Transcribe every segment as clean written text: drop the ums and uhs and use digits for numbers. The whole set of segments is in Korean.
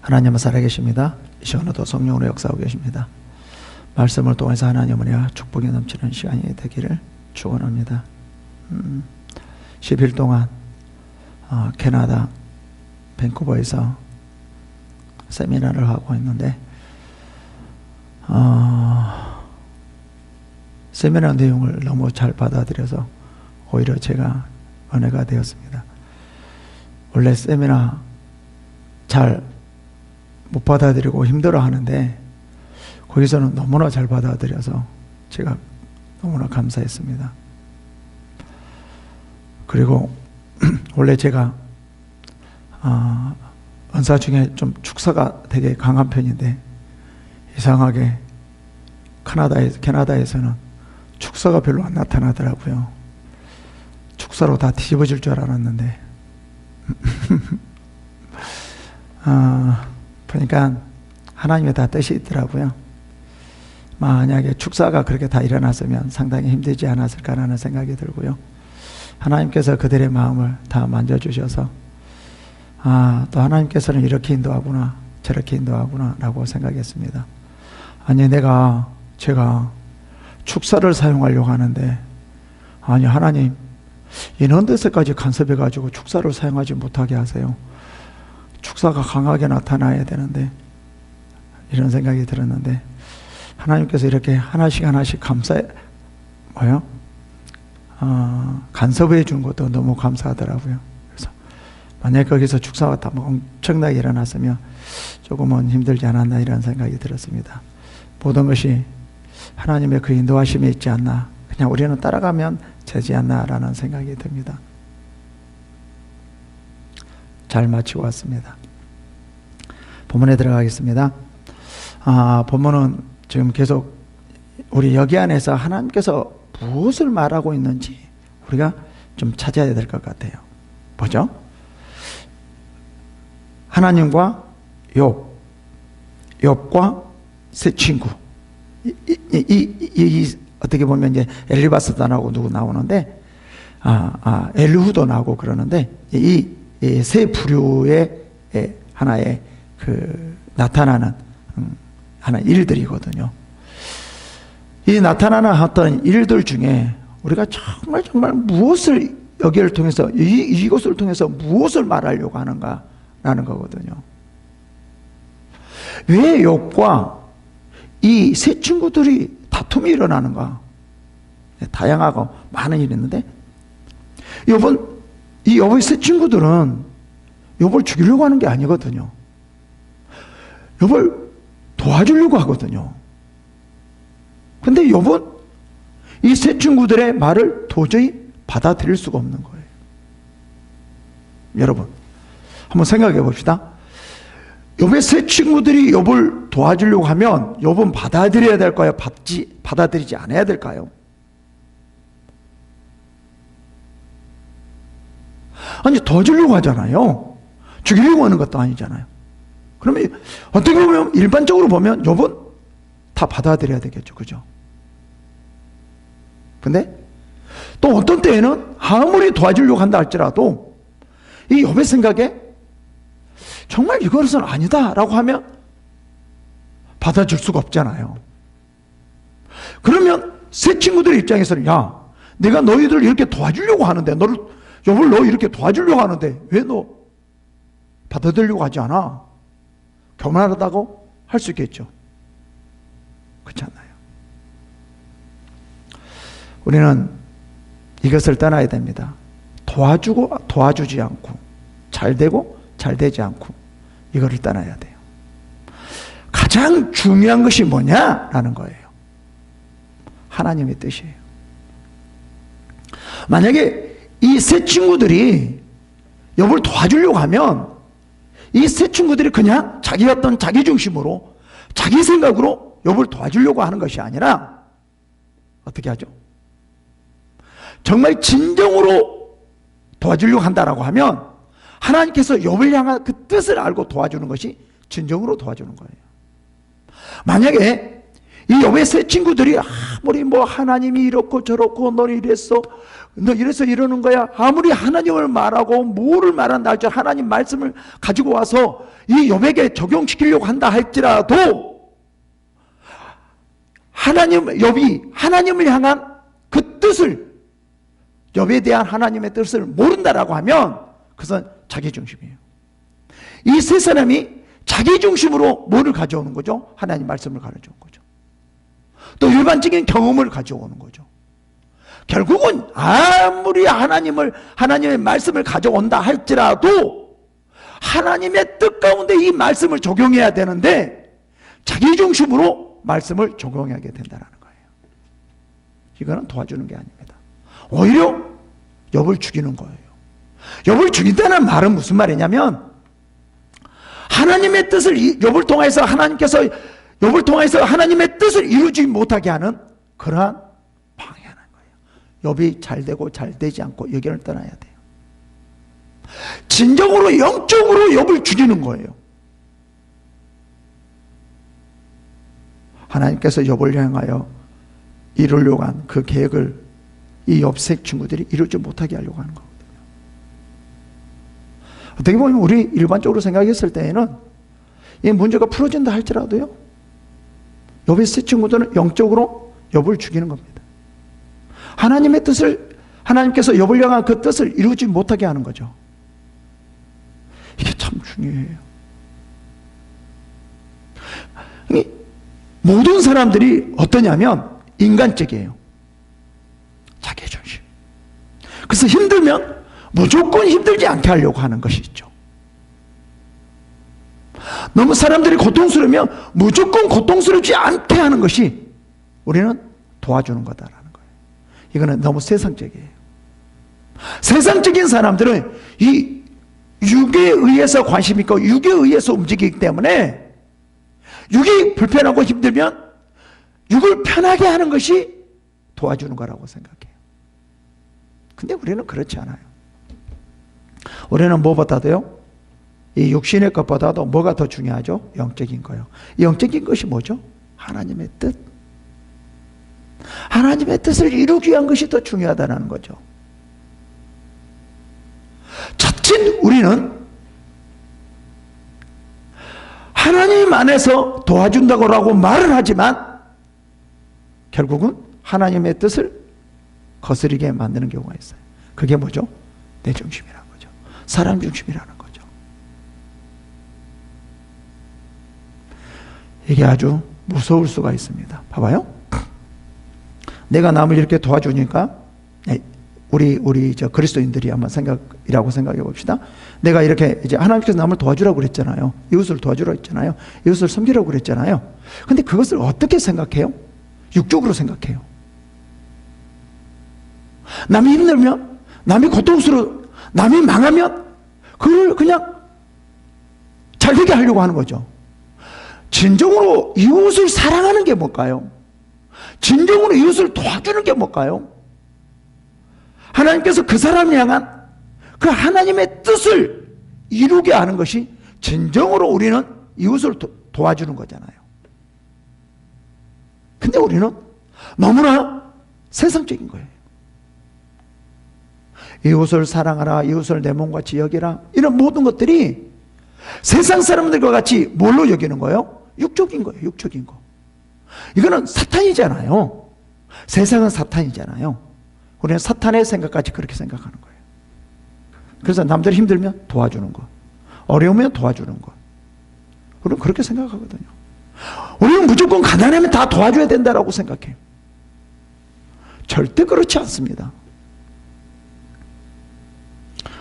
하나님은 살아계십니다. 이 시간에도 성령으로 역사하고 계십니다. 말씀을 통해서 하나님 은혜와 축복이 넘치는 시간이 되기를 축원합니다. 10일 동안 캐나다 밴쿠버에서 세미나를 하고 있는데 세미나 내용을 너무 잘 받아들여서 오히려 제가 은혜가 되었습니다. 원래 세미나 잘 못 받아들이고 힘들어 하는데 거기서는 너무나 잘 받아들여서 제가 너무나 감사했습니다. 그리고 원래 제가 은사 중에 좀 축사가 되게 강한 편인데 이상하게 캐나다에서는 축사가 별로 안 나타나더라고요. 축사로 다 뒤집어질 줄 알았는데 보니까 하나님의 다 뜻이 있더라고요. 만약에 축사가 그렇게 다 일어났으면 상당히 힘들지 않았을까라는 생각이 들고요. 하나님께서 그들의 마음을 다 만져주셔서 또 하나님께서는 이렇게 인도하구나 저렇게 인도하구나 라고 생각했습니다. 아니 제가 축사를 사용하려고 하는데 아니 하나님 이런 데서까지 간섭해가지고 축사를 사용하지 못하게 하세요. 축사가 강하게 나타나야 되는데 이런 생각이 들었는데 하나님께서 이렇게 하나씩 간섭해 준 것도 너무 감사하더라고요. 그래서 만약 거기서 축사가 다 엄청나게 일어났으면 조금은 힘들지 않았나 이런 생각이 들었습니다. 모든 것이 하나님의 그 인도하심이 있지 않나 그냥 우리는 따라가면 되지 않나 라는 생각이 듭니다. 잘 마치고 왔습니다. 본문에 들어가겠습니다. 본문은 지금 계속 우리 여기 안에서 하나님께서 무엇을 말하고 있는지 우리가 좀 찾아야 될 것 같아요. 뭐죠? 하나님과 욥과 세 친구. 어떻게 보면 이제 엘리바스도 나오고 누구 나오는데, 엘리후도 나오고 그러는데, 이 세 부류의 하나의 나타나는 하나의 일들이거든요. 이 나타나는 어떤 일들 중에 우리가 정말 무엇을 여기를 통해서 이것을 통해서 무엇을 말하려고 하는가라는 거거든요. 왜 욥과 이 세 친구들이 다툼이 일어나는가? 다양하고 많은 일이 있는데 욥의 세 친구들은 욥을 죽이려고 하는 게 아니거든요. 욥을 도와주려고 하거든요. 근데 욥은 이 세 친구들의 말을 도저히 받아들일 수가 없는 거예요. 여러분 한번 생각해 봅시다. 욥의 세 친구들이 욥을 도와주려고 하면 욥은 받아들여야 될까요? 받아들이지 않아야 될까요? 아니 도와주려고 하잖아요. 죽이려고 하는 것도 아니잖아요. 그러면 어떻게 보면 일반적으로 보면 욥은 다 받아들여야 되겠죠. 그죠? 근데 또 어떤 때에는 아무리 도와주려고 한다 할지라도 이 욥의 생각에 정말 이것은 아니다라고 하면 받아줄 수가 없잖아요. 그러면 세 친구들의 입장에서는 내가 너희들 이렇게 도와주려고 하는데 욥을 너 이렇게 도와주려고 하는데 왜 너 받아들이려고 하지 않아? 교만하다고 할 수 있겠죠. 그렇지 않나요? 우리는 이것을 떠나야 됩니다. 도와주지 않고 잘 되고 잘 되지 않고 이거를 떠나야 돼요. 가장 중요한 것이 뭐냐라는 거예요. 하나님의 뜻이에요. 만약에 이 세 친구들이 욥을 도와주려고 하면 이 세 친구들이 그냥 자기 중심으로 자기 생각으로 욥을 도와주려고 하는 것이 아니라 어떻게 하죠? 정말 진정으로 도와주려고 한다라고 하면 하나님께서 욥을 향한 그 뜻을 알고 도와주는 것이 진정으로 도와주는 거예요. 만약에 이 욥의 세 친구들이 아무리 뭐 하나님이 이렇고 저렇고 너는 이랬어, 너 이래서 이러는 거야, 아무리 하나님을 말하고 뭐를 말한다 할지 하나님 말씀을 가지고 와서 이 욥에게 적용시키려고 한다 할지라도 욥이 하나님을 향한 그 뜻을, 욥에 대한 하나님의 뜻을 모른다라고 하면 그것은 자기중심이에요. 이 세 사람이 자기중심으로 뭐를 가져오는 거죠? 하나님 말씀을 가져오는 거죠. 또 일반적인 경험을 가져오는 거죠. 결국은 아무리 하나님의 말씀을 가져온다 할지라도 하나님의 뜻 가운데 이 말씀을 적용해야 되는데 자기중심으로 말씀을 적용하게 된다는 거예요. 이거는 도와주는 게 아닙니다. 오히려 욥을 죽이는 거예요. 욥을 죽인다는 말은 무슨 말이냐면 하나님의 뜻을 욥을 통해서 하나님의 뜻을 이루지 못하게 하는 그러한 방해하는 거예요. 욥이 잘 되고 잘 되지 않고 여기를 떠나야 돼요. 진정으로 영적으로 욥을 죽이는 거예요. 하나님께서 욥을 향하여 이루려고 한 그 계획을 이 욥의 친구들이 이루지 못하게 하려고 하는 거거든요. 어떻게 보면 우리 일반적으로 생각했을 때에는 이 문제가 풀어진다 할지라도요, 욥의 세 친구들은 영적으로 욥을 죽이는 겁니다. 하나님의 뜻을, 하나님께서 욥을 향한 그 뜻을 이루지 못하게 하는 거죠. 이게 참 중요해요. 모든 사람들이 어떠냐면 인간적이에요. 자기중심. 그래서 힘들면 무조건 힘들지 않게 하려고 하는 것이 있죠. 너무 사람들이 고통스러우면 무조건 고통스럽지 않게 하는 것이 우리는 도와주는 거다라는 거예요. 이거는 너무 세상적이에요. 세상적인 사람들은 이 육에 의해서 관심 있고 육에 의해서 움직이기 때문에 육이 불편하고 힘들면 육을 편하게 하는 것이 도와주는 거라고 생각해요. 근데 우리는 그렇지 않아요. 우리는 무엇보다도요, 이 육신의 것보다도 뭐가 더 중요하죠? 영적인 거요. 이 영적인 것이 뭐죠? 하나님의 뜻. 하나님의 뜻을 이루기 위한 것이 더 중요하다는 거죠. 자칫 우리는 하나님 안에서 도와준다고 말을 하지만 결국은 하나님의 뜻을 거스르게 만드는 경우가 있어요. 그게 뭐죠? 내 중심이라는 거죠. 사람 중심이라는 거죠. 이게 아주 무서울 수가 있습니다. 봐봐요. 내가 남을 이렇게 도와주니까 우리 저 그리스도인들이 한번 생각해 봅시다. 내가 이렇게 이제 하나님께서 남을 도와주라고 그랬잖아요. 이웃을 도와주라고 했잖아요. 이웃을 섬기라고 그랬잖아요. 근데 그것을 어떻게 생각해요? 육적으로 생각해요. 남이 힘들면, 남이 남이 망하면 그걸 그냥 잘 되게 하려고 하는 거죠. 진정으로 이웃을 사랑하는 게 뭘까요? 진정으로 이웃을 도와주는 게 뭘까요? 하나님께서 그 사람을 향한 그 하나님의 뜻을 이루게 하는 것이 진정으로 우리는 이웃을 도와주는 거잖아요. 근데 우리는 너무나 세상적인 거예요. 이웃을 사랑하라, 이웃을 내 몸같이 여기라, 이런 모든 것들이 세상 사람들과 같이 뭘로 여기는 거예요? 육적인 거예요. 육적인 거. 이거는 사탄이잖아요. 세상은 사탄이잖아요. 우리는 사탄의 생각까지 그렇게 생각하는 거예요. 그래서 남들이 힘들면 도와주는 거, 어려우면 도와주는 거, 우리는 그렇게 생각하거든요. 우리는 무조건 가난하면 다 도와줘야 된다라고 생각해요. 절대 그렇지 않습니다.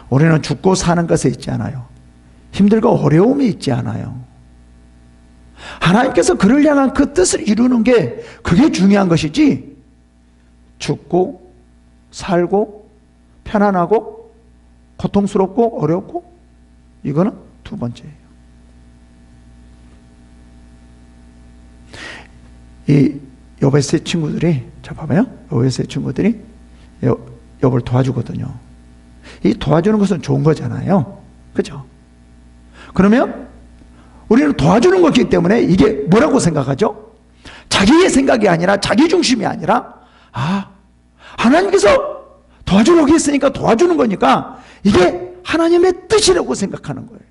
우리는 죽고 사는 것에 있지 않아요. 힘들고 어려움이 있지 않아요. 하나님께서 그를 향한 그 뜻을 이루는 게 그게 중요한 것이지, 죽고 살고 편안하고 고통스럽고 어렵고, 이거는 두 번째예요. 이 욥의 세 친구들이, 자 봐봐요. 욥의 세 친구들이 욥을 도와주거든요. 이 도와주는 것은 좋은 거잖아요. 그죠? 그러면 우리는 도와주는 것이기 때문에 이게 뭐라고 생각하죠? 자기의 생각이 아니라, 자기 중심이 아니라, 하나님께서 도와주려고 했으니까 도와주는 거니까 이게 하나님의 뜻이라고 생각하는 거예요.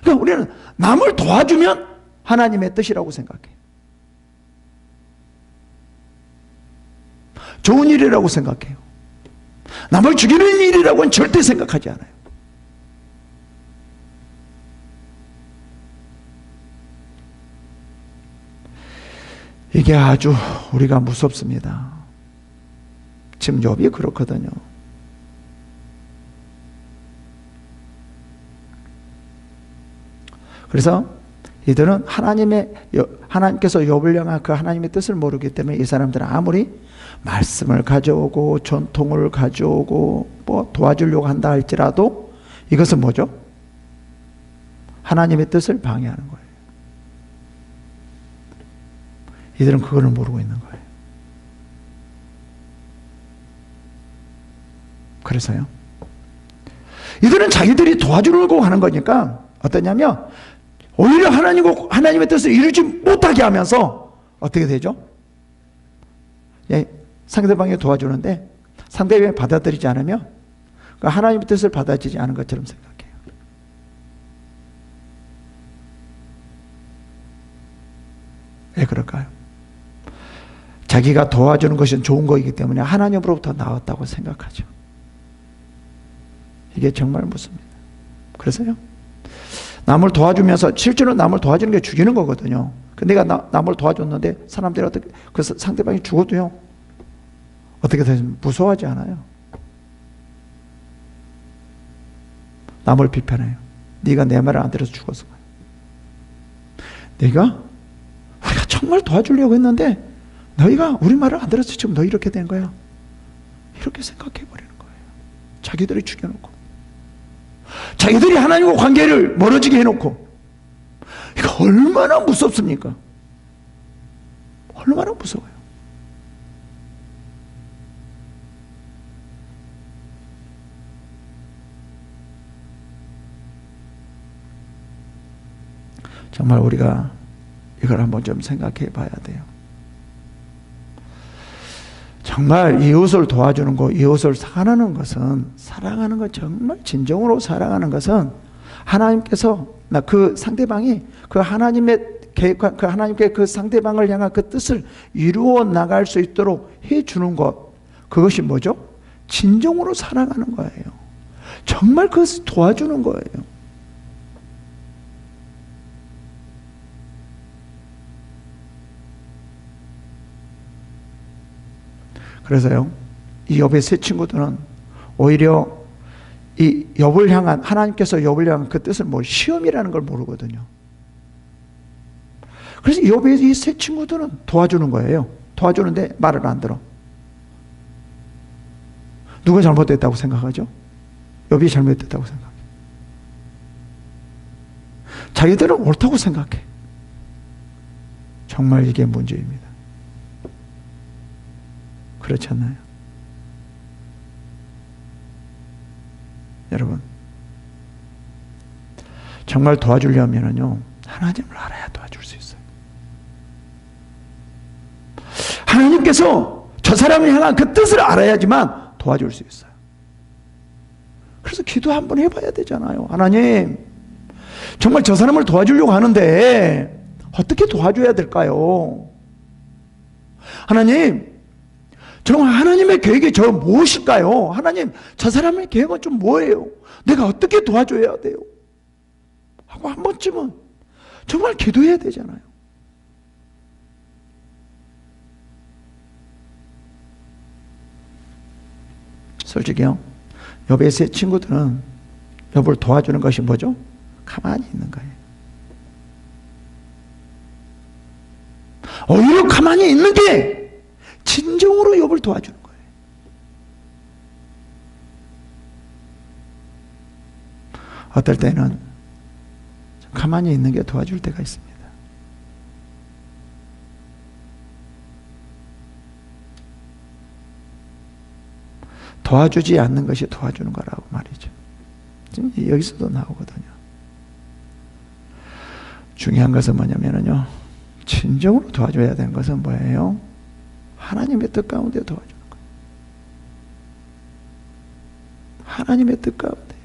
그러니까 우리는 남을 도와주면 하나님의 뜻이라고 생각해요. 좋은 일이라고 생각해요. 남을 죽이는 일이라고는 절대 생각하지 않아요. 이게 아주 우리가 무섭습니다. 지금 욥이 그렇거든요. 그래서 이들은 하나님께서 욥을 향한 그 하나님의 뜻을 모르기 때문에 이 사람들은 아무리 말씀을 가져오고 전통을 가져오고 뭐 도와주려고 한다 할지라도 이것은 뭐죠? 하나님의 뜻을 방해하는 거예요. 이들은 그거를 모르고 있는 거예요. 그래서요, 이들은 자기들이 도와주려고 하는 거니까 어떠냐면 오히려 하나님의 뜻을 이루지 못하게 하면서 어떻게 되죠? 상대방이 도와주는데 상대방이 받아들이지 않으면 하나님의 뜻을 받아들이지 않은 것처럼 생각해요. 왜 그럴까요? 자기가 도와주는 것은 좋은 거이기 때문에 하나님으로부터 나왔다고 생각하죠. 이게 정말 무섭습니다. 그래서요, 남을 도와주면서 실제로 남을 도와주는 게 죽이는 거거든요. 근데 내가 남을 도와줬는데 사람들이 어떻게, 그 상대방이 죽어도요 어떻게 되면 무서워하지 않아요. 남을 비판해요. 네가 내 말을 안 들어서 죽었어. 우리가 정말 도와주려고 했는데 너희가 우리 말을 안 들어서 지금 너 이렇게 된 거야. 이렇게 생각해 버리는 거예요. 자기들이 죽여놓고, 자기들이 하나님과 관계를 멀어지게 해놓고. 이거 얼마나 무섭습니까? 얼마나 무서워요. 정말 우리가 이걸 한번 좀 생각해 봐야 돼요. 정말 이웃을 도와주는 것, 이웃을 사랑하는 것은, 사랑하는 것, 정말 진정으로 사랑하는 것은 하나님께서 그 상대방이 그 하나님의 계획과 그 하나님께 그 상대방을 향한 그 뜻을 이루어 나갈 수 있도록 해주는 것, 그것이 뭐죠? 진정으로 사랑하는 거예요. 정말 그것을 도와주는 거예요. 그래서요, 이 욥의 세 친구들은 오히려 이 욥을 향한, 하나님께서 욥을 향한 그 뜻을 시험이라는 걸 모르거든요. 그래서 욥의 이 세 친구들은 도와주는 거예요. 도와주는데 말을 안 들어. 누가 잘못됐다고 생각하죠? 욥이 잘못됐다고 생각해. 자기들은 옳다고 생각해. 정말 이게 문제입니다. 그렇지 않나요? 여러분, 정말 도와주려면요, 하나님을 알아야 도와줄 수 있어요. 하나님께서 저 사람을 향한 그 뜻을 알아야지만 도와줄 수 있어요. 그래서 기도 한번 해봐야 되잖아요. 하나님, 정말 저 사람을 도와주려고 하는데 어떻게 도와줘야 될까요? 하나님, 정말 하나님의 계획이 저 무엇일까요? 하나님, 저 사람의 계획은 좀 뭐예요? 내가 어떻게 도와줘야 돼요? 하고 한 번쯤은 정말 기도해야 되잖아요. 솔직히요, 욥의 세 친구들은 욥을 도와주는 것이 뭐죠? 가만히 있는 거예요. 오히려 가만히 있는 게 진정으로 욥을 도와주는 거예요. 어떨 때는 가만히 있는 게 도와줄 때가 있습니다. 도와주지 않는 것이 도와주는 거라고 말이죠. 지금 여기서도 나오거든요. 중요한 것은 뭐냐면요, 진정으로 도와줘야 되는 것은 뭐예요? 하나님의 뜻 가운데 도와주는 거예요. 하나님의 뜻 가운데.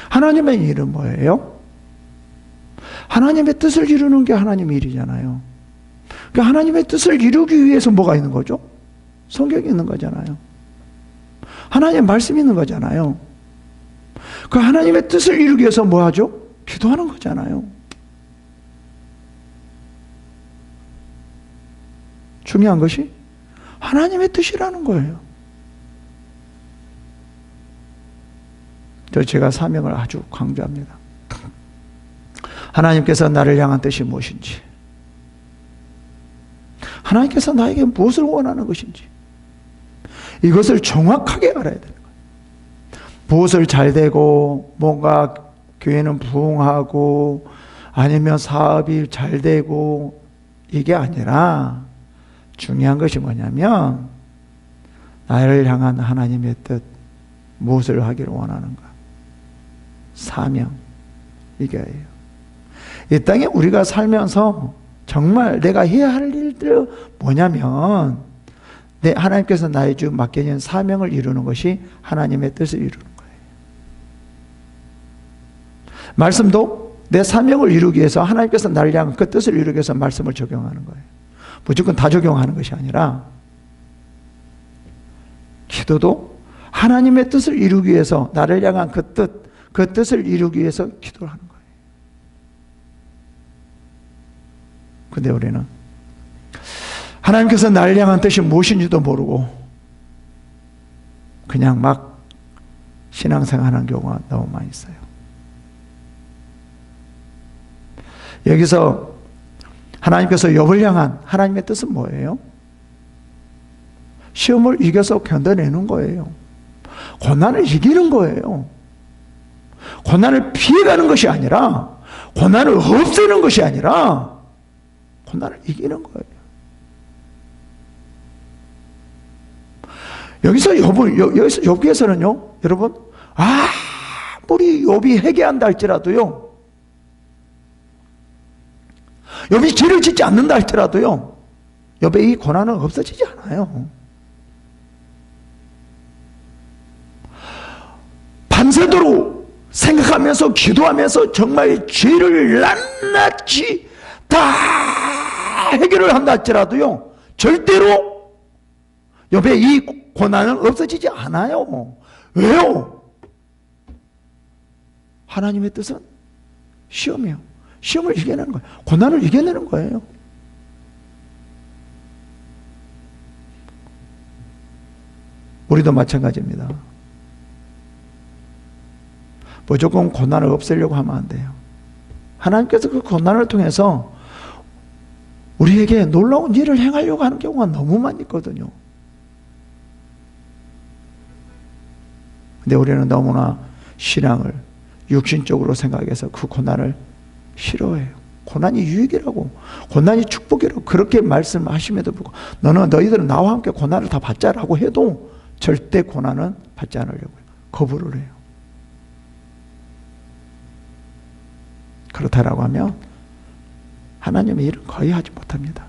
하나님의 일은 뭐예요? 하나님의 뜻을 이루는 게 하나님의 일이잖아요. 그러니까 하나님의 뜻을 이루기 위해서 뭐가 있는 거죠? 성경이 있는 거잖아요. 하나님의 말씀이 있는 거잖아요. 그 하나님의 뜻을 이루기 위해서 뭐 하죠? 기도하는 거잖아요. 중요한 것이 하나님의 뜻이라는 거예요. 제가 사명을 아주 강조합니다. 하나님께서 나를 향한 뜻이 무엇인지, 하나님께서 나에게 무엇을 원하는 것인지, 이것을 정확하게 알아야 되는 거예요. 무엇을 잘 되고, 뭔가 교회는 부흥하고, 아니면 사업이 잘 되고, 이게 아니라, 중요한 것이 뭐냐면, 나를 향한 하나님의 뜻, 무엇을 하기를 원하는가? 사명, 이게예요. 이 땅에 우리가 살면서 정말 내가 해야 할 일들 뭐냐면, 하나님께서 나의 주 맡겨진 사명을 이루는 것이 하나님의 뜻을 이루는 거예요. 말씀도 내 사명을 이루기 위해서 하나님께서 나를 향한 그 뜻을 이루기 위해서 말씀을 적용하는 거예요. 무조건 다 적용하는 것이 아니라, 기도도 하나님의 뜻을 이루기 위해서 나를 향한 그 뜻을 이루기 위해서 기도를 하는 거예요. 근데 우리는 하나님께서 나를 향한 뜻이 무엇인지도 모르고 그냥 막 신앙생활하는 경우가 너무 많이 있어요. 여기서 하나님께서 욥을 향한 하나님의 뜻은 뭐예요? 시험을 이겨서 견뎌내는 거예요. 고난을 이기는 거예요. 고난을 피해가는 것이 아니라, 고난을 없애는 것이 아니라 고난을 이기는 거예요. 여기서 욥기에서는요, 여러분, 아무리 욥이 회개한다 할지라도요, 욥이 죄를 짓지 않는다 할지라도요, 욥의 이 고난은 없어지지 않아요. 밤새도록 생각하면서 기도하면서 정말 죄를 낱낱이 다 해결을 한다 할지라도요, 절대로 욥의 이 고난은 없어지지 않아요. 왜요? 하나님의 뜻은 시험이에요. 시험을 이겨내는 거예요. 고난을 이겨내는 거예요. 우리도 마찬가지입니다. 무조건 고난을 없애려고 하면 안 돼요. 하나님께서 그 고난을 통해서 우리에게 놀라운 일을 행하려고 하는 경우가 너무 많이 있거든요. 근데 우리는 너무나 신앙을 육신적으로 생각해서 그 고난을 싫어해요. 고난이 유익이라고, 고난이 축복이라고 그렇게 말씀하심에도 불구하고, 너희들은 나와 함께 고난을 다 받자라고 해도 절대 고난은 받지 않으려고요. 거부를 해요. 그렇다라고 하면 하나님의 일은 거의 하지 못합니다.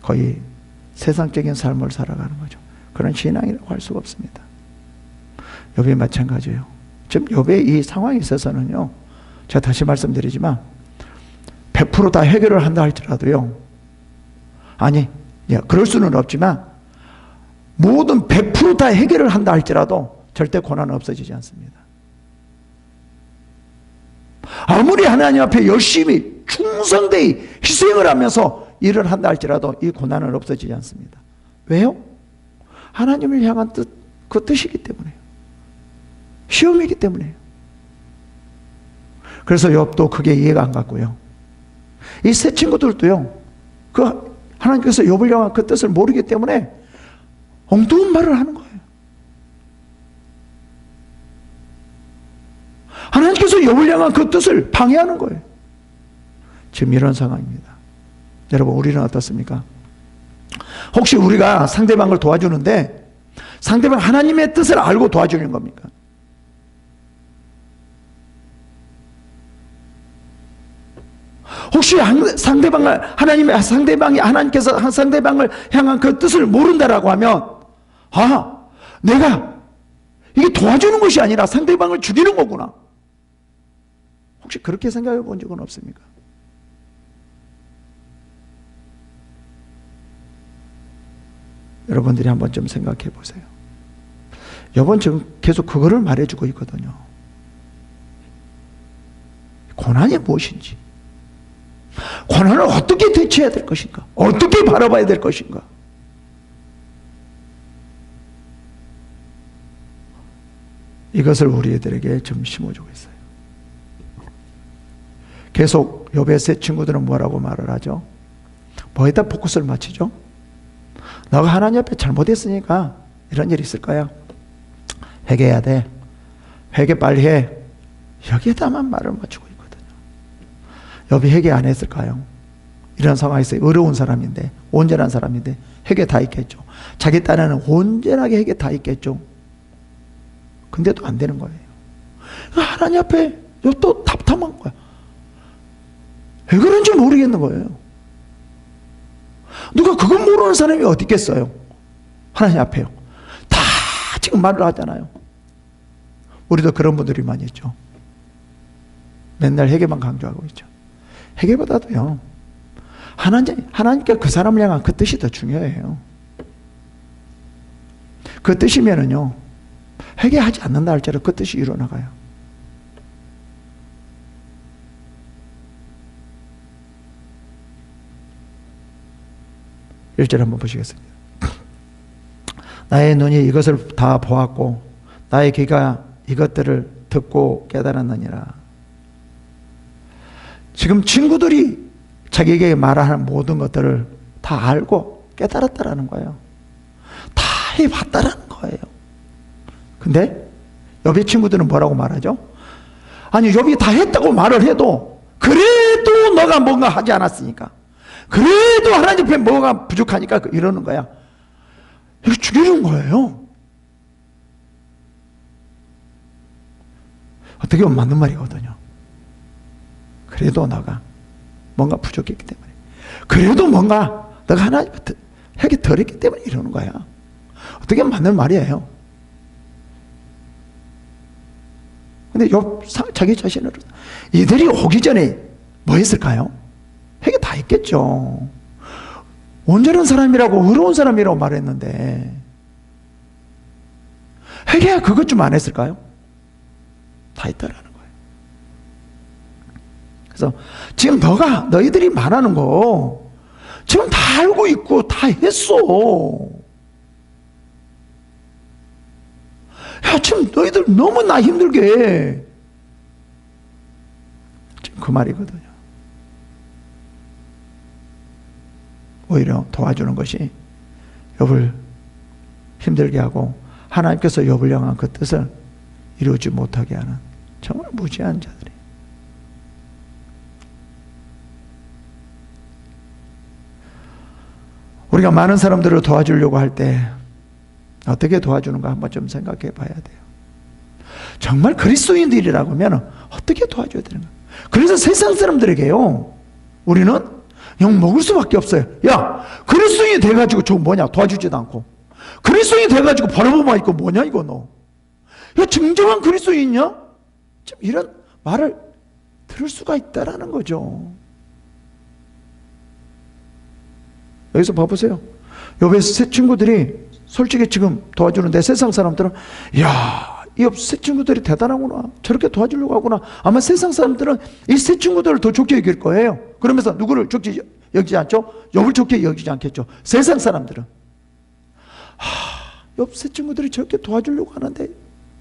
거의 세상적인 삶을 살아가는 거죠. 그런 신앙이라고 할 수가 없습니다. 욥이 마찬가지예요. 지금 욥의 이 상황에 있어서는요, 제가 다시 말씀드리지만 100% 다 해결을 한다 할지라도요, 그럴 수는 없지만 모든 100% 다 해결을 한다 할지라도 절대 고난은 없어지지 않습니다. 아무리 하나님 앞에 열심히 충성되이 희생을 하면서 일을 한다 할지라도 이 고난은 없어지지 않습니다. 왜요? 하나님을 향한 뜻, 그 뜻이기 때문에요. 시험이기 때문에요. 그래서 욥도 그게 이해가 안 갔고요. 이 세 친구들도요, 그 하나님께서 욥을 향한 그 뜻을 모르기 때문에 엉뚱한 말을 하는 거예요. 하나님께서 욥을 향한 그 뜻을 방해하는 거예요. 지금 이런 상황입니다. 여러분, 우리는 어떻습니까? 혹시 우리가 상대방을 도와주는데 상대방 하나님의 뜻을 알고 도와주는 겁니까? 상대방이 하나님께서 상대방을 향한 그 뜻을 모른다라고 하면, 내가 이게 도와주는 것이 아니라 상대방을 죽이는 거구나. 혹시 그렇게 생각해 본 적은 없습니까? 여러분들이 한번 좀 생각해 보세요. 여러분 지금 계속 그거를 말해주고 있거든요. 고난이 무엇인지, 고난을 어떻게 대처해야 될 것인가, 어떻게 바라봐야 될 것인가. 이것을 우리들에게 좀 심어주고 있어요. 계속 욥의 세 친구들은 뭐라고 말을 하죠? 뭐에다 포커스를 맞추죠? 너가 하나님 앞에 잘못했으니까 이런 일이 있을 거야. 회개해야 돼. 회개 빨리 해. 여기에다만 말을 맞추고 있거든요. 욥이 회개 안 했을까요? 이런 상황에서 어려운 사람인데, 온전한 사람인데 회개 다 있겠죠. 자기 딴에는 온전하게 회개 다 있겠죠. 근데도 안 되는 거예요. 하나님 앞에 또 답답한 거야. 왜 그런지 모르겠는 거예요. 누가 그건 모르는 사람이 어디 있겠어요? 하나님 앞에요. 다 지금 말을 하잖아요. 우리도 그런 분들이 많이 있죠. 맨날 회개만 강조하고 있죠. 회개보다도요, 하나님께 그 사람을 향한 그 뜻이 더 중요해요. 그 뜻이면은요, 회개하지 않는다 할지라도 그 뜻이 이루어나가요. 일절 한번 보시겠습니다. 나의 눈이 이것을 다 보았고 나의 귀가 이것들을 듣고 깨달았느니라. 지금 친구들이 자기에게 말하는 모든 것들을 다 알고 깨달았다라는 거예요. 다 해봤다라는 거예요. 근데 욥의 친구들은 뭐라고 말하죠? 아니, 욥이 다 했다고 말을 해도 그래도 너가 뭔가 하지 않았으니까, 그래도 하나님 앞에 뭐가 부족하니까 이러는 거야. 이거 죽이는 거예요. 어떻게 보면 맞는 말이거든요. 그래도 너가 뭔가 부족했기 때문에, 그래도 뭔가 너가 하나님 앞에 핵이 덜 했기 때문에 이러는 거야. 어떻게 보면 맞는 말이에요. 근데 욥 자기 자신을, 이들이 오기 전에 뭐 했을까요? 회개 다 했겠죠. 온전한 사람이라고, 의로운 사람이라고 말했는데 회개야 그것 좀 안 했을까요? 다 했다라는 거예요. 그래서 지금 너희들이 말하는 거 지금 다 알고 있고 다 했어. 야, 지금 너희들 너무 나 힘들게 해. 지금 그 말이거든요. 오히려 도와주는 것이 욥을 힘들게 하고 하나님께서 욥을 향한 그 뜻을 이루지 못하게 하는 정말 무지한 자들이. 우리가 많은 사람들을 도와주려고 할 때 어떻게 도와주는가 한번 좀 생각해 봐야 돼요. 정말 그리스도인들이라고 하면 어떻게 도와줘야 되는가. 그래서 세상 사람들에게요, 우리는 영 먹을 수밖에 없어요. 야, 그리스도인이 돼가지고 저거 뭐냐, 도와주지도 않고. 그리스도인이 돼가지고 바라보만 있고 뭐냐 이거 너. 야, 진정한 그리스도인이냐? 좀 이런 말을 들을 수가 있다라는 거죠. 여기서 봐보세요. 욥의 세 친구들이 솔직히 지금 도와주는데 세상 사람들은, 야, 이 욥 세 친구들이 대단하구나, 저렇게 도와주려고 하구나. 아마 세상 사람들은 이 세 친구들을 더 좋게 여길 거예요. 그러면서 누구를 좋게 여기지 않죠? 욥을 좋게 여기지 않겠죠. 세상 사람들은, 욥 세 친구들이 저렇게 도와주려고 하는데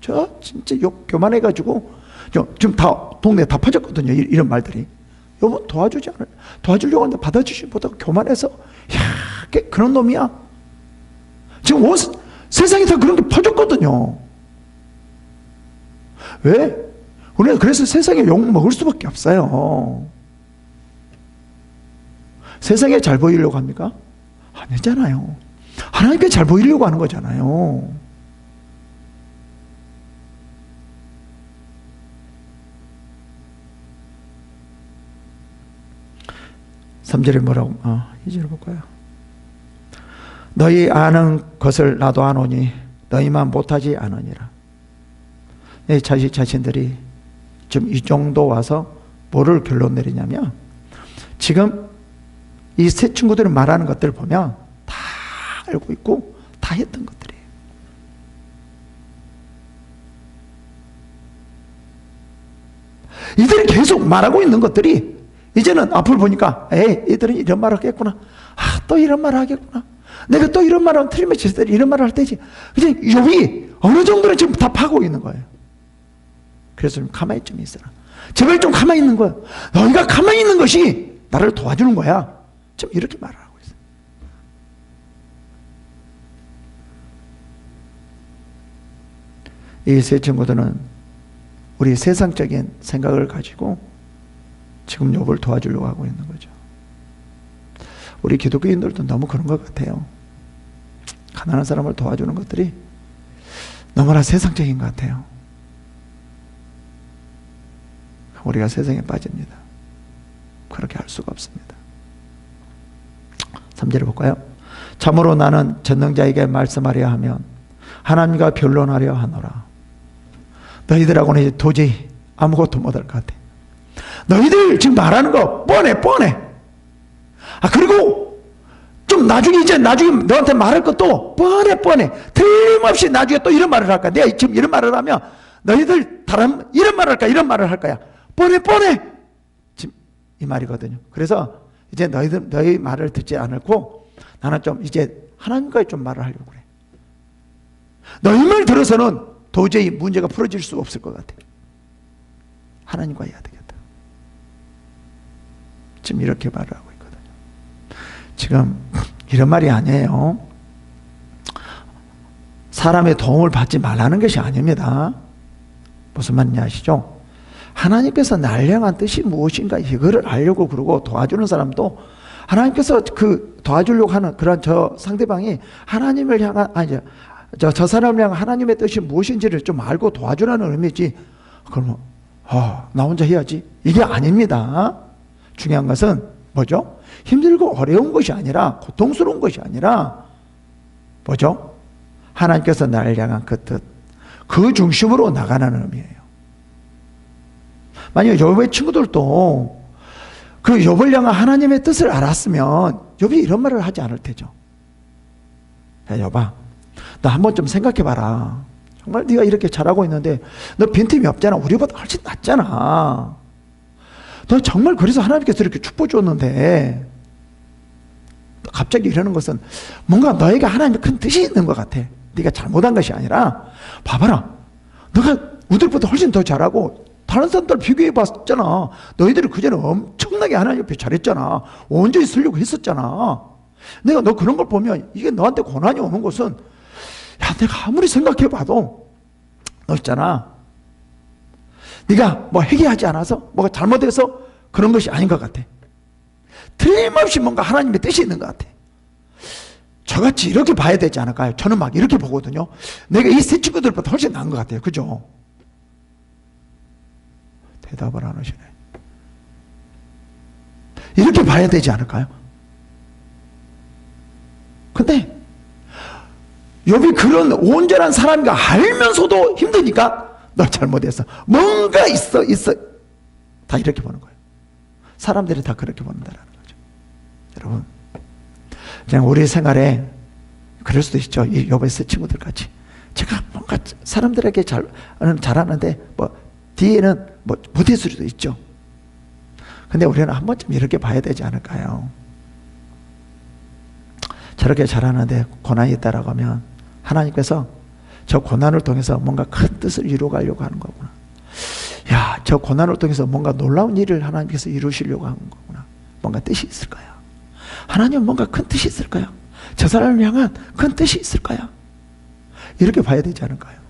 저 진짜 욥 교만해가지고 지금 다 동네 다 퍼졌거든요. 이런 말들이. 욥은 도와주려고 하는데 받아주지 못하고 교만해서, 야, 그런 놈이야. 지금 세상에 다 그런 게 퍼졌거든요. 왜? 우리는 그래서 세상에 욕 먹을 수밖에 없어요. 세상에 잘 보이려고 합니까? 아니잖아요. 하나님께 잘 보이려고 하는 거잖아요. 3절에 뭐라고 2절 볼까요? 너희 아는 것을 나도 아노니 너희만 못하지 않으니라. 내 자신들이 지금 이 정도 와서 뭐를 결론 내리냐면, 지금 이 세 친구들이 말하는 것들을 보면 다 알고 있고 다 했던 것들이에요. 이들이 계속 말하고 있는 것들이 이제는 앞을 보니까 이들은 이런 말을 하겠구나. 또 이런 말을 하겠구나. 내가 또 이런 말을 하면 틀리면 쟤들이 이런 말을 할 때지. 이제 욥이 어느 정도는 지금 다 파고 있는 거예요. 그래서 좀 가만히 좀 있어라. 제발 좀 가만히 있는 거야. 너희가 가만히 있는 것이 나를 도와주는 거야. 좀 이렇게 말을 하고 있어요. 이 세 친구들은 우리 세상적인 생각을 가지고 지금 욥을 도와주려고 하고 있는 거죠. 우리 기독교인들도 너무 그런 것 같아요. 가난한 사람을 도와주는 것들이 너무나 세상적인 것 같아요. 우리가 세상에 빠집니다. 그렇게 할 수가 없습니다. 3절을 볼까요? 참으로 나는 전능자에게 말씀하려 하면 하나님과 변론하려 하노라. 너희들하고는 이제 도저히 아무것도 못할 것 같아. 너희들 지금 말하는 거 뻔해. 그리고 좀 나중에 너한테 말할 것도 뻔해. 틀림없이 나중에 또 이런 말을 할 거야. 내가 지금 이런 말을 하면 너희들 다른 이런 말을 할까, 이런 말을 할 거야. 뻔해. 지금 이 말이거든요. 그래서 이제 너희 말을 듣지 않고 나는 좀 이제 하나님과의 좀 말을 하려고 그래. 너희 말 들어서는 도저히 문제가 풀어질 수 없을 것 같아. 하나님과 해야 되겠다. 지금 이렇게 말을 하고 있거든요. 지금 이런 말이 아니에요. 사람의 도움을 받지 말라는 것이 아닙니다. 무슨 말인지 아시죠? 하나님께서 날 향한 뜻이 무엇인가 이거를 알려고 그러고 도와주는 사람도 하나님께서 그 도와주려고 하는 그런 저 상대방이 하나님을 향한 저 사람을 향한 하나님의 뜻이 무엇인지를 좀 알고 도와주라는 의미지. 그러면 나 혼자 해야지 이게 아닙니다. 중요한 것은 뭐죠? 힘들고 어려운 것이 아니라 고통스러운 것이 아니라 뭐죠? 하나님께서 나를 향한 그 뜻, 그 중심으로 나가는 의미예요. 만약에 욥의 친구들도 그 욥을 향한 하나님의 뜻을 알았으면 욥이 이런 말을 하지 않을 테죠. 야, 욥아, 너 한번 좀 생각해봐라. 정말 네가 이렇게 잘하고 있는데 너 빈틈이 없잖아. 우리보다 훨씬 낫잖아. 너 정말 그래서 하나님께서 이렇게 축복 줬는데 갑자기 이러는 것은 뭔가 너에게 하나님의 큰 뜻이 있는 것 같아. 네가 잘못한 것이 아니라 봐봐라. 너가 우리보다 훨씬 더 잘하고 다른 사람들 비교해 봤잖아. 너희들이 그전에 엄청나게 하나님 옆에 잘했잖아. 온전히 쓰려고 했었잖아. 내가 너 그런 걸 보면 이게 너한테 고난이 오는 것은 내가 아무리 생각해 봐도 너 있잖아. 네가 뭐 회개하지 않아서 뭐가 잘못해서 그런 것이 아닌 것 같아. 틀림없이 뭔가 하나님의 뜻이 있는 것 같아. 저같이 이렇게 봐야 되지 않을까요? 저는 막 이렇게 보거든요. 내가 이 세 친구들보다 훨씬 나은 것 같아요. 그죠? 대답을 안 하시네. 이렇게 봐야 되지 않을까요? 근데 욥이 그런 온전한 사람인가 알면서도 힘드니까 너 잘못했어. 뭔가 있어. 다 이렇게 보는 거예요. 사람들이 다 그렇게 본다라는 거죠. 여러분, 그냥 우리 생활에 그럴 수도 있죠. 이 욥의 세 친구들 같이 제가 뭔가 사람들에게 잘하는데 뭐 뒤에는 뭐 못할 수도 있죠. 근데 우리는 한 번쯤 이렇게 봐야 되지 않을까요? 저렇게 잘하는데 고난이 있다라고 하면 하나님께서 저 고난을 통해서 뭔가 큰 뜻을 이루어가려고 하는 거구나. 야, 저 고난을 통해서 뭔가 놀라운 일을 하나님께서 이루시려고 하는 거구나. 뭔가 뜻이 있을까요? 하나님은 뭔가 큰 뜻이 있을까요? 저 사람을 향한 큰 뜻이 있을까요? 이렇게 봐야 되지 않을까요?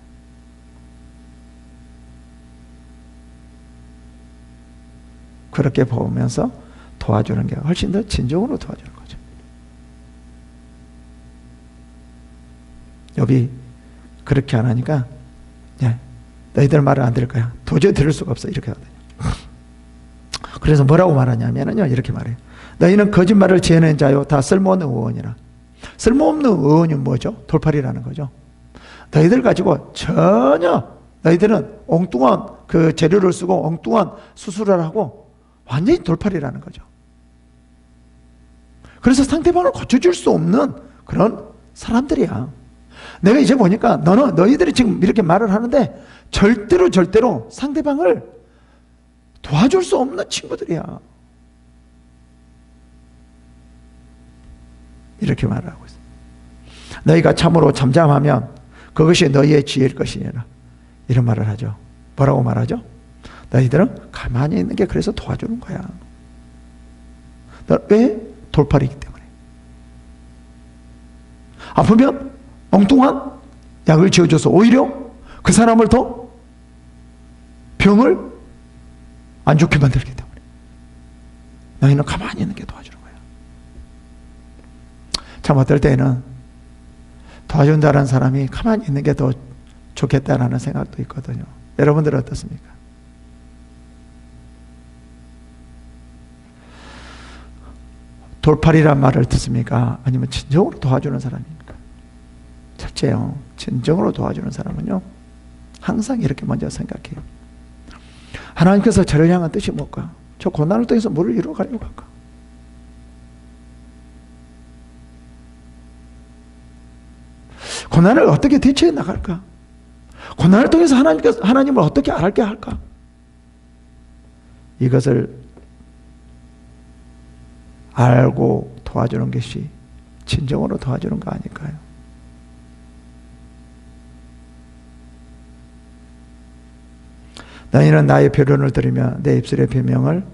그렇게 보면서 도와주는 게 훨씬 더 진정으로 도와주는 거죠. 욥이 그렇게 안 하니까 너희들 말을 안 들을 거야. 도저히 들을 수가 없어. 이렇게 하거든요. 그래서 뭐라고 말하냐면요, 이렇게 말해요. 너희는 거짓말을 지어낸 자요, 다 쓸모없는 의원이라. 쓸모없는 의원이 뭐죠? 돌팔이라는 거죠. 너희들 가지고 전혀, 너희들은 엉뚱한 그 재료를 쓰고 엉뚱한 수술을 하고 완전히 돌팔이라는 거죠. 그래서 상대방을 고쳐줄 수 없는 그런 사람들이야. 내가 이제 보니까 너희들이 지금 이렇게 말을 하는데 절대로 상대방을 도와줄 수 없는 친구들이야. 이렇게 말을 하고 있어. 너희가 참으로 잠잠하면 그것이 너희의 지혜일 것이니라. 이런 말을 하죠. 뭐라고 말하죠? 너희들은 가만히 있는 게 그래서 도와주는 거야. 왜? 돌팔이기 때문에. 아프면 엉뚱한 약을 지어줘서 오히려 그 사람을 더 병을 안 좋게 만들기 때문에 너희는 가만히 있는 게 도와주는 거야. 참 어떨 때는 도와준다는 사람이 가만히 있는 게 더 좋겠다라는 생각도 있거든요. 여러분들은 어떻습니까? 돌팔이란 말을 듣습니까? 아니면 진정으로 도와주는 사람입니까? 첫째요, 진정으로 도와주는 사람은요, 항상 이렇게 먼저 생각해요. 하나님께서 저를 향한 뜻이 뭘까? 저 고난을 통해서 뭐를 이루어가려고 할까? 고난을 어떻게 대처해 나갈까? 고난을 통해서 하나님을 어떻게 알게 할까? 이것을 알고 도와주는 것이 진정으로 도와주는 거 아닐까요? 너희는 나의 변론을 들으며 내 입술의 변명을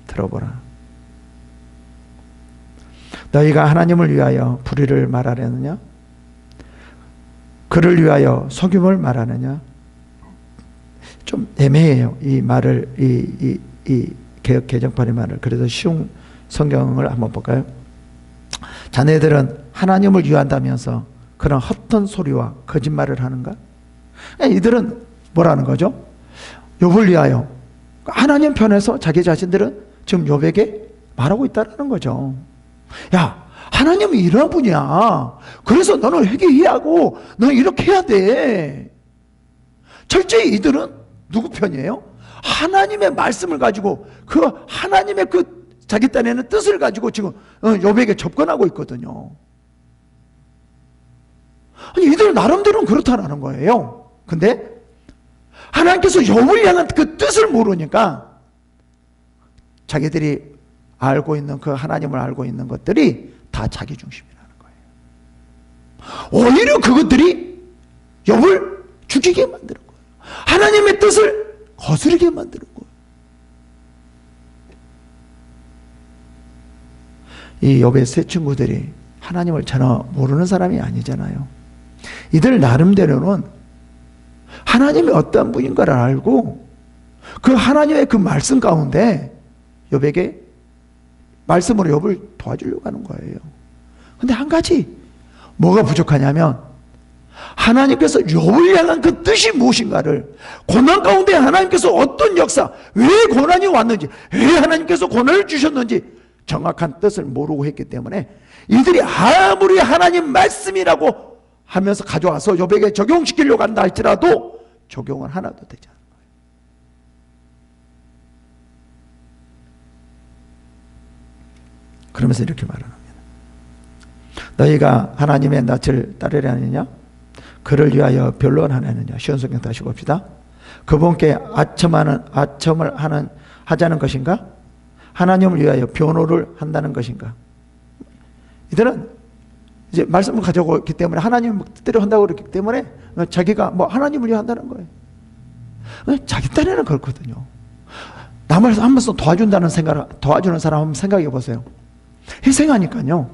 들어보라. 너희가 하나님을 위하여 불의를 말하려느냐? 그를 위하여 속임을 말하느냐? 좀 애매해요. 이 말을, 이 개역 개정판의 말을. 그래서 쉬운 성경을 한번 볼까요? 자네들은 하나님을 위한다면서 그런 헛된 소리와 거짓말을 하는가? 이들은 뭐라는 거죠? 욥을 위하여 하나님 편에서 자기 자신들은 지금 욥에게 말하고 있다는 거죠. 야, 하나님이 이런 분이야. 그래서 너는 회개하고 너는 이렇게 해야 돼. 철저히 이들은 누구 편이에요? 하나님의 말씀을 가지고 그 하나님의 그 자기 딴에는 뜻을 가지고 지금 욥에게 접근하고 있거든요. 아니, 이들 나름대로는 그렇다라는 거예요. 근데 하나님께서 욥을 향한 그 뜻을 모르니까 자기들이 알고 있는 그 하나님을 알고 있는 것들이 다 자기 중심이라는 거예요. 오히려 그것들이 욥을 죽이게 만드는 거예요. 하나님의 뜻을 거스르게 만드는 거예요. 이 욥의 세 친구들이 하나님을 전혀 모르는 사람이 아니잖아요. 이들 나름대로는 하나님이 어떤 분인가를 알고 그 하나님의 그 말씀 가운데 욥에게 말씀으로 욥을 도와주려고 하는 거예요. 근데 한 가지 뭐가 부족하냐면 하나님께서 욥을 향한 그 뜻이 무엇인가를, 고난 가운데 하나님께서 어떤 역사, 왜 고난이 왔는지, 왜 하나님께서 고난을 주셨는지 정확한 뜻을 모르고 했기 때문에 이들이 아무리 하나님 말씀이라고 하면서 가져와서 욥에게 적용시키려고 한다 할지라도 적용은 하나도 되지 않아요. 그러면서 이렇게 말합니다. 너희가 하나님의 낯을 따르려 하느냐? 그를 위하여 변론하느냐? 쉬운 성경 다시 봅시다. 그분께 아첨을 하자는 것인가? 하나님을 위하여 변호를 한다는 것인가? 이들은 이제 말씀을 가져오고 있기 때문에 하나님 뜻대로 한다고 그랬기 때문에 자기가 뭐 하나님을 위해 한다는 거예요. 자기 딴에는 그렇거든요. 남을 한 번씩 도와주는 사람 한번 생각해 보세요. 희생하니까요.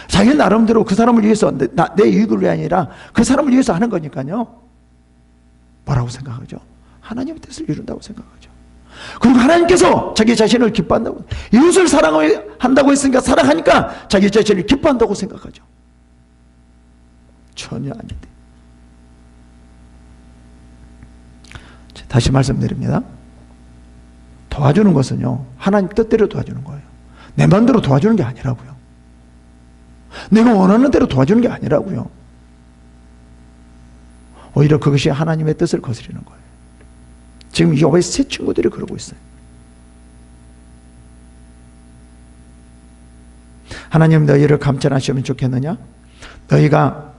자기 나름대로 그 사람을 위해서 내 이익을 위해 아니라 그 사람을 위해서 하는 거니까요. 뭐라고 생각하죠? 하나님의 뜻을 이룬다고 생각하죠. 그리고 하나님께서 자기 자신을 기뻐한다고, 이웃을 사랑한다고 했으니까 사랑하니까 자기 자신을 기뻐한다고 생각하죠. 전혀 아닌데. 다시 말씀드립니다. 도와주는 것은요, 하나님 뜻대로 도와주는 거예요. 내 마음대로 도와주는 게 아니라고요. 내가 원하는 대로 도와주는 게 아니라고요. 오히려 그것이 하나님의 뜻을 거스르는 거예요. 지금 욥의 세 친구들이 그러고 있어요. 하나님 너희를 감찰하시면 좋겠느냐? 너희가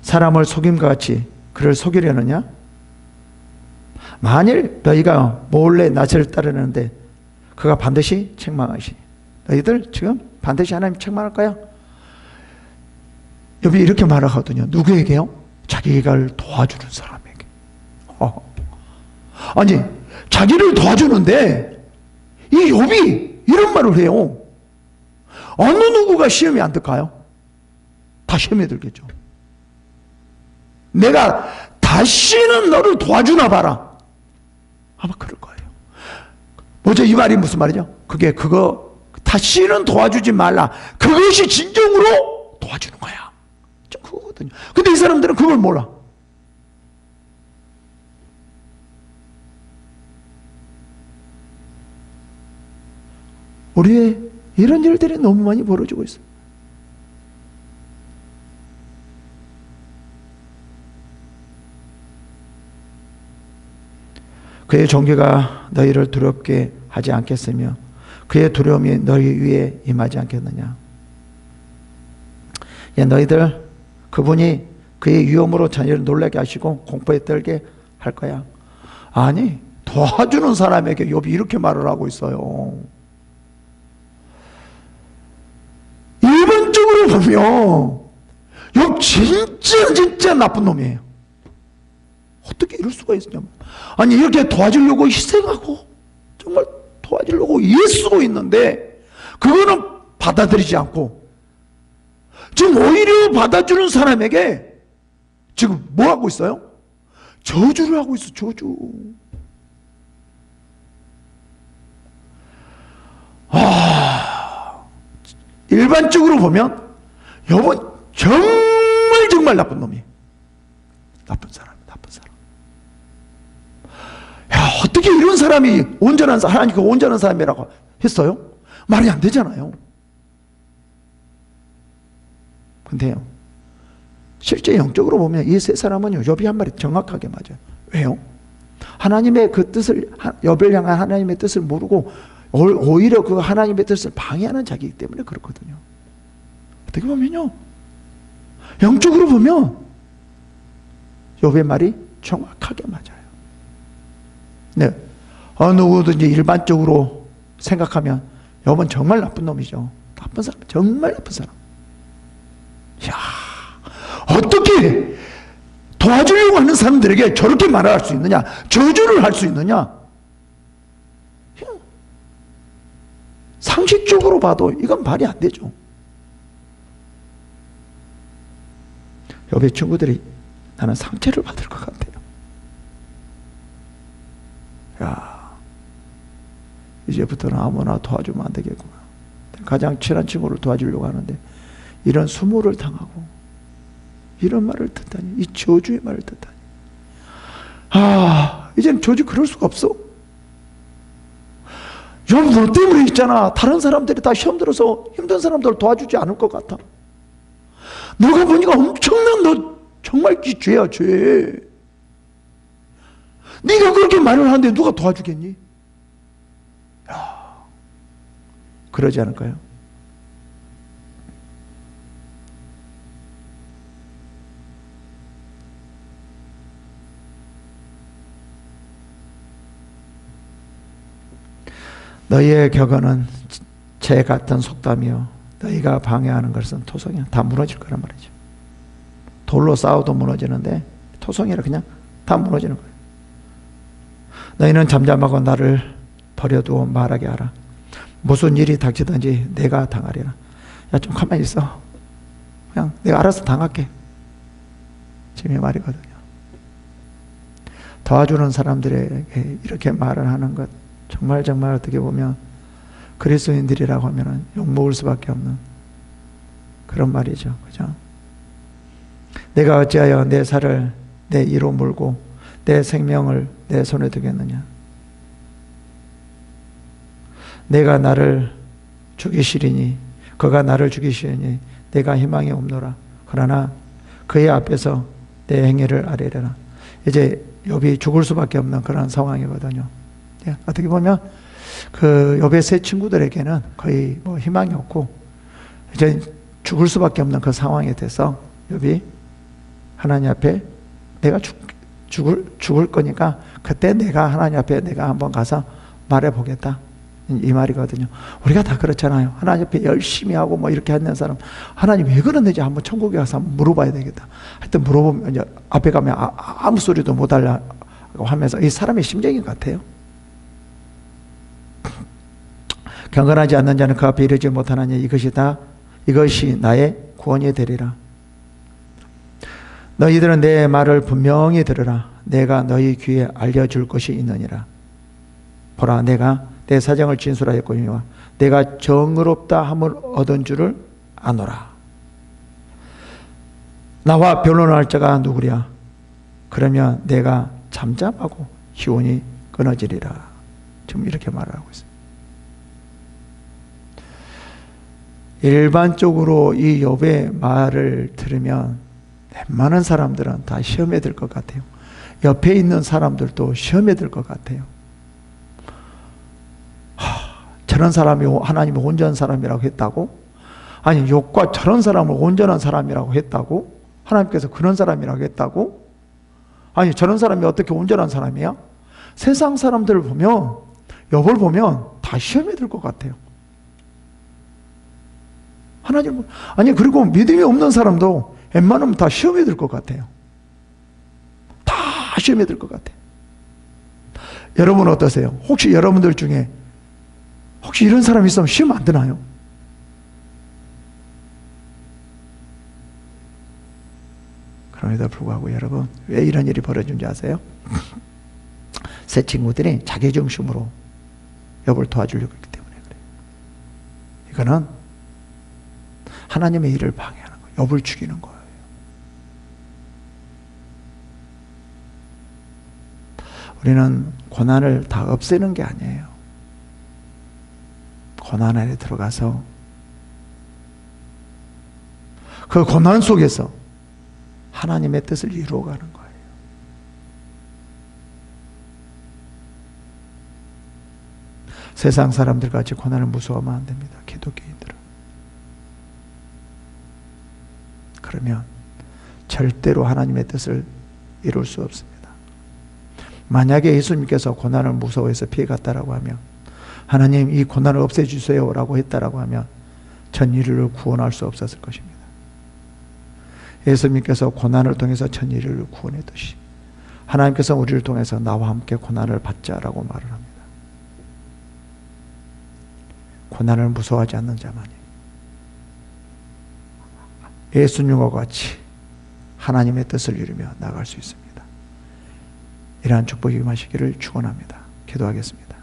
사람을 속임과 같이 그를 속이려느냐? 만일 너희가 몰래 낯을 따르는데 그가 반드시 책망하시니. 너희들 지금 반드시 하나님 책망할 거야? 욥이 이렇게 말하거든요. 누구에게요? 자기가 도와주는 사람에게. 아니, 자기를 도와주는데 이 욥이 이런 말을 해요. 어느 누구가 시험에 안 들까요? 다 시험에 들겠죠. 내가 다시는 너를 도와주나 봐라. 아마 그럴 거예요. 뭐죠? 이 말이 무슨 말이죠? 그거 다시는 도와주지 말라. 그것이 진정으로 도와주는 거야. 좀 그거거든요. 근데 이 사람들은 그걸 몰라. 우리의 이런 일들이 너무 많이 벌어지고 있어요. 그의 종교가 너희를 두렵게 하지 않겠으며 그의 두려움이 너희 위에 임하지 않겠느냐. 너희들 그분이 그의 위험으로 자녀를 놀라게 하시고 공포에 떨게 할 거야. 아니, 도와주는 사람에게 욥이 이렇게 말을 하고 있어요. 일반적으로 보면 욥 진짜 나쁜 놈이에요. 어떻게 이럴 수가 있냐면, 아니 이렇게 도와주려고 희생하고 정말 도와주려고 애쓰고 있는데 그거는 받아들이지 않고 지금 오히려 받아주는 사람에게 지금 뭐 하고 있어요? 저주를 하고 있어. 저주. 일반적으로 보면 욥은 정말 나쁜 놈이에요. 나쁜 사람. 야, 어떻게 이런 사람이 온전한 하나님 그 온전한 사람이라고 했어요? 말이 안 되잖아요. 근데요, 실제 영적으로 보면 이 세 사람은 욥이 한 말이 정확하게 맞아요. 왜요? 하나님의 그 뜻을, 욥을 향한 하나님의 뜻을 모르고 오히려 그 하나님의 뜻을 방해하는 자기이기 때문에 그렇거든요. 어떻게 보면요, 영적으로 보면 욥의 말이 정확하게 맞아요. 네, 어느 누구든지 일반적으로 생각하면 욥은 정말 나쁜 놈이죠. 나쁜 사람, 정말 나쁜 사람. 야, 어떻게 도와주려고 하는 사람들에게 저렇게 말을 할 수 있느냐? 저주를 할 수 있느냐? 상식적으로 봐도 이건 말이 안 되죠. 욥의 친구들이 나는 상처를 받을 것 같아요. 야, 이제부터는 아무나 도와주면 안 되겠구나. 가장 친한 친구를 도와주려고 하는데 이런 수모를 당하고 이런 말을 듣다니, 이 저주의 말을 듣다니. 이제는 저주 그럴 수가 없어. 욥 너 때문에 있잖아. 다른 사람들이 다 시험 들어서 힘든 사람들 도와주지 않을 것 같아. 너가 보니까 엄청난 너 정말 이 죄야, 죄. 네가 그렇게 말을 하는데 누가 도와주겠니? 야, 그러지 않을까요? 너희의 격언은 재 같은 속담이요 너희가 방해하는 것은 토성이야. 다 무너질 거란 말이죠. 돌로 싸워도 무너지는데 토성이라 그냥 다 무너지는 거예요. 너희는 잠잠하고 나를 버려두어 말하게 하라. 무슨 일이 닥치든지 내가 당하리라. 야, 좀 가만히 있어. 그냥 내가 알아서 당할게. 지금 이 말이거든요. 도와주는 사람들에게 이렇게 말을 하는 것, 정말 어떻게 보면 그리스도인들이라고 하면 욕먹을 수밖에 없는 그런 말이죠. 그죠? 내가 어찌하여 내 살을 내 이로 물고 내 생명을 내 손에 두겠느냐. 내가 나를 죽이시리니 그가 나를 죽이시리니 내가 희망이 없노라. 그러나 그의 앞에서 내 행위를 아뢰려나. 이제 욥이 죽을 수밖에 없는 그런 상황이거든요. 어떻게 보면 그 욥의 세 친구들에게는 거의 뭐 희망이 없고 이제 죽을 수밖에 없는 그 상황에 대해서 욥이 하나님 앞에 내가 죽을 거니까 그때 내가 하나님 앞에 내가 한번 가서 말해보겠다. 이 말이거든요. 우리가 다 그렇잖아요. 하나님 앞에 열심히 하고 뭐 이렇게 하는 사람, 하나님 왜 그러는지 한번 천국에 가서 한번 물어봐야 되겠다. 하여튼 물어보면 이제 앞에 가면 아무 소리도 못 하려고 하면서 이 사람의 심정인 것 같아요. 경건하지 않는 자는 그 앞에 이르지 못하나니 이것이 나의 구원이 되리라. 너희들은 내 말을 분명히 들으라. 내가 너희 귀에 알려줄 것이 있느니라. 보라, 내가 내 사정을 진술하였거니와 내가 정의롭다 함을 얻은 줄을 아노라. 나와 변론할 자가 누구랴? 그러면 내가 잠잠하고 기운이 끊어지리라. 지금 이렇게 말하고 있습니다. 일반적으로 이 욥의 말을 들으면 웬만한 사람들은 다 시험에 들 것 같아요. 옆에 있는 사람들도 시험에 들 것 같아요. 저런 사람이 하나님이 온전한 사람이라고 했다고? 아니, 욥과 저런 사람을 온전한 사람이라고 했다고? 하나님께서 그런 사람이라고 했다고? 아니, 저런 사람이 어떻게 온전한 사람이야? 세상 사람들을 보면, 욥을 보면 다 시험에 들 것 같아요. 하나님, 아니, 그리고 믿음이 없는 사람도 웬만하면 다 시험에 들 것 같아요. 다 시험에 들 것 같아요. 여러분 어떠세요? 혹시 여러분들 중에 혹시 이런 사람이 있으면 시험 안 드나요? 그럼에도 불구하고 여러분, 왜 이런 일이 벌어진지 아세요? 새 친구들이 자기중심으로 욥을 도와주려고 했기 때문에 그래요. 이거는 하나님의 일을 방해하는 거예요. 욥을 죽이는 거예요. 우리는 고난을 다 없애는 게 아니에요. 고난 안에 들어가서 그 고난 속에서 하나님의 뜻을 이루어가는 거예요. 세상 사람들 같이 고난을 무서워하면 안 됩니다. 기독교인들은. 그러면 절대로 하나님의 뜻을 이룰 수 없습니다. 만약에 예수님께서 고난을 무서워해서 피해갔다라고 하면, 하나님 이 고난을 없애주세요 라고 했다라고 하면 전 인류를 구원할 수 없었을 것입니다. 예수님께서 고난을 통해서 전 인류를 구원했듯이 하나님께서 우리를 통해서 나와 함께 고난을 받자라고 말을 합니다. 고난을 무서워하지 않는 자만이 예수님과 같이 하나님의 뜻을 이루며 나갈 수 있습니다. 이러한 축복이 임하시기를 축원합니다. 기도하겠습니다.